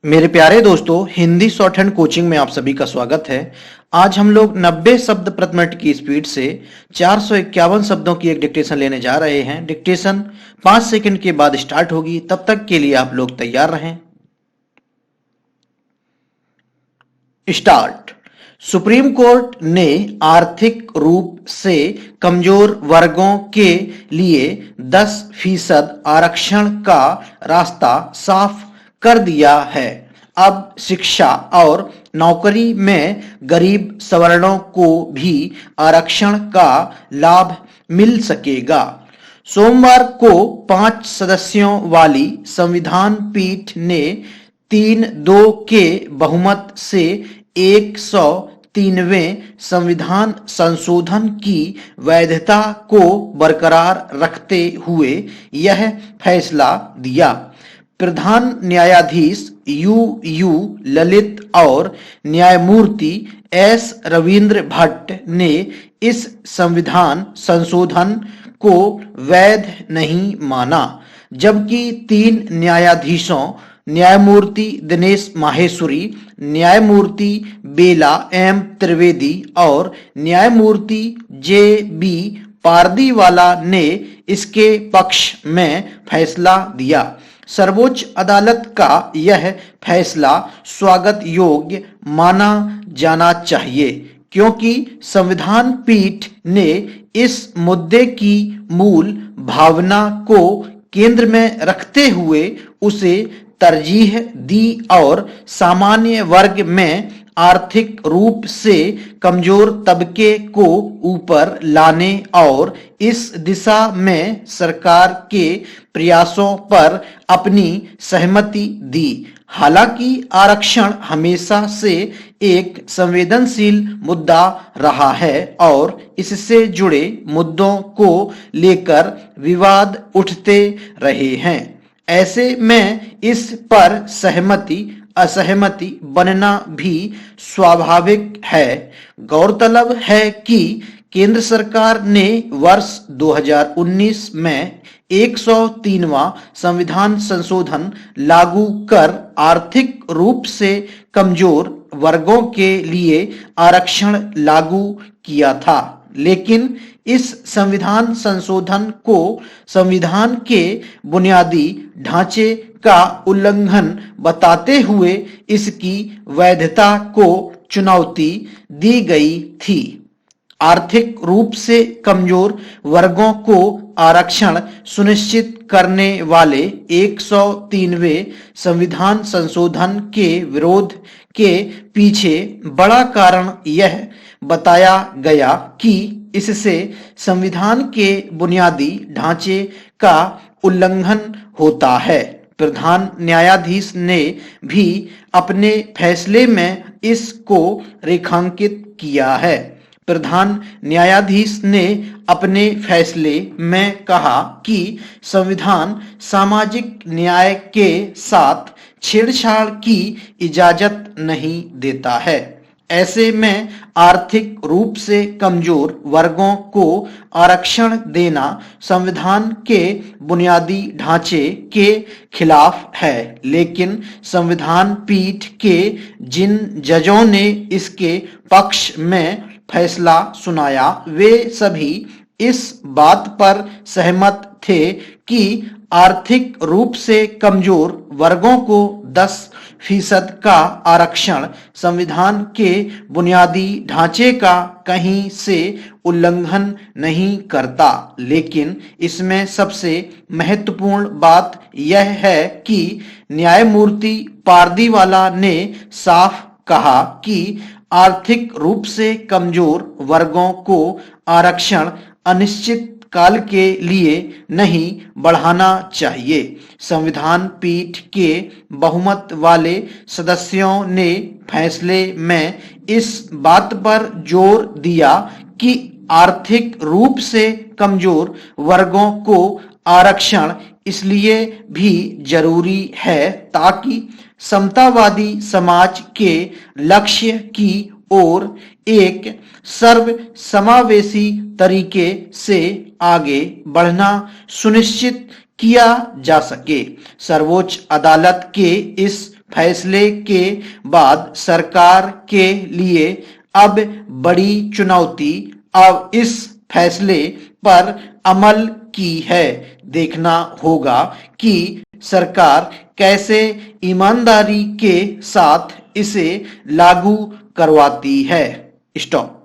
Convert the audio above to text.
मेरे प्यारे दोस्तों, हिंदी शॉर्ट हैंड कोचिंग में आप सभी का स्वागत है। आज हम लोग 90 शब्द प्रति मिनट की स्पीड से 451 शब्दों की एक डिक्टेशन लेने जा रहे हैं। डिक्टेशन 5 सेकंड के बाद स्टार्ट होगी, तब तक के लिए आप लोग तैयार रहें। स्टार्ट। सुप्रीम कोर्ट ने आर्थिक रूप से कमजोर वर्गों के लिए 10% आरक्षण का रास्ता साफ कर दिया है। अब शिक्षा और नौकरी में गरीब सवर्णों को भी आरक्षण का लाभ मिल सकेगा। सोमवार को 5 सदस्यों वाली संविधान पीठ ने 3-2 के बहुमत से 103वें संविधान संशोधन की वैधता को बरकरार रखते हुए यह फैसला दिया। प्रधान न्यायाधीश यू ललित और न्यायमूर्ति एस रविंद्र भट्ट ने इस संविधान संशोधन को वैध नहीं माना, जबकि 3 न्यायाधीशों न्यायमूर्ति दिनेश माहेश्वरी, न्यायमूर्ति बेला एम त्रिवेदी और न्यायमूर्ति जे बी पारदीवाला ने इसके पक्ष में फैसला दिया। सर्वोच्च अदालत का यह फैसला स्वागत योग्य माना जाना चाहिए, क्योंकि संविधान पीठ ने इस मुद्दे की मूल भावना को केंद्र में रखते हुए उसे तरजीह दी और सामान्य वर्ग में आर्थिक रूप से कमजोर तबके को ऊपर लाने और इस दिशा में सरकार के प्रयासों पर अपनी सहमति दी। हालांकि आरक्षण हमेशा से एक संवेदनशील मुद्दा रहा है और इससे जुड़े मुद्दों को लेकर विवाद उठते रहे हैं। ऐसे में इस पर सहमति असहमति बनना भी स्वाभाविक है। गौरतलब है कि केंद्र सरकार ने वर्ष 2019 में 103वां संविधान संशोधन लागू कर आर्थिक रूप से कमजोर वर्गों के लिए आरक्षण लागू किया था, लेकिन इस संविधान संशोधन को संविधान के बुनियादी ढांचे का उल्लंघन बताते हुए इसकी वैधता को चुनौती दी गई थी। आर्थिक रूप से कमजोर वर्गों को आरक्षण सुनिश्चित करने वाले 103वें संविधान संशोधन के विरोध के पीछे बड़ा कारण यह बताया गया कि इससे संविधान के बुनियादी ढांचे का उल्लंघन होता है। प्रधान न्यायाधीश ने भी अपने फैसले में इसको रेखांकित किया है। प्रधान न्यायाधीश ने अपने फैसले में कहा कि संविधान सामाजिक न्याय के साथ छेड़छाड़ की इजाजत नहीं देता है। ऐसे में आर्थिक रूप से कमजोर वर्गों को आरक्षण देना संविधान के बुनियादी ढांचे के खिलाफ है, लेकिन संविधान पीठ के जिन जजों ने इसके पक्ष में फैसला सुनाया वे सभी इस बात पर सहमत थे कि आर्थिक रूप से कमजोर वर्गों को 10% का आरक्षण संविधान के बुनियादी ढांचे का कहीं से उल्लंघन नहीं करता। लेकिन इसमें सबसे महत्वपूर्ण बात यह है कि न्यायमूर्ति पारदीवाला ने साफ कहा कि आर्थिक रूप से कमजोर वर्गों को आरक्षण अनिश्चित काल के लिए नहीं बढ़ाना चाहिए। संविधान पीठ के बहुमत वाले सदस्यों ने फैसले में इस बात पर जोर दिया कि आर्थिक रूप से कमजोर वर्गों को आरक्षण इसलिए भी जरूरी है ताकि समतावादी समाज के लक्ष्य की ओर एक सर्वसमावेशी तरीके से आगे बढ़ना सुनिश्चित किया जा सके। सर्वोच्च अदालत के इस फैसले के बाद सरकार के लिए अब बड़ी चुनौती अब इस फैसले पर अमल की है। देखना होगा कि सरकार कैसे ईमानदारी के साथ इसे लागू करवाती है। स्टॉप।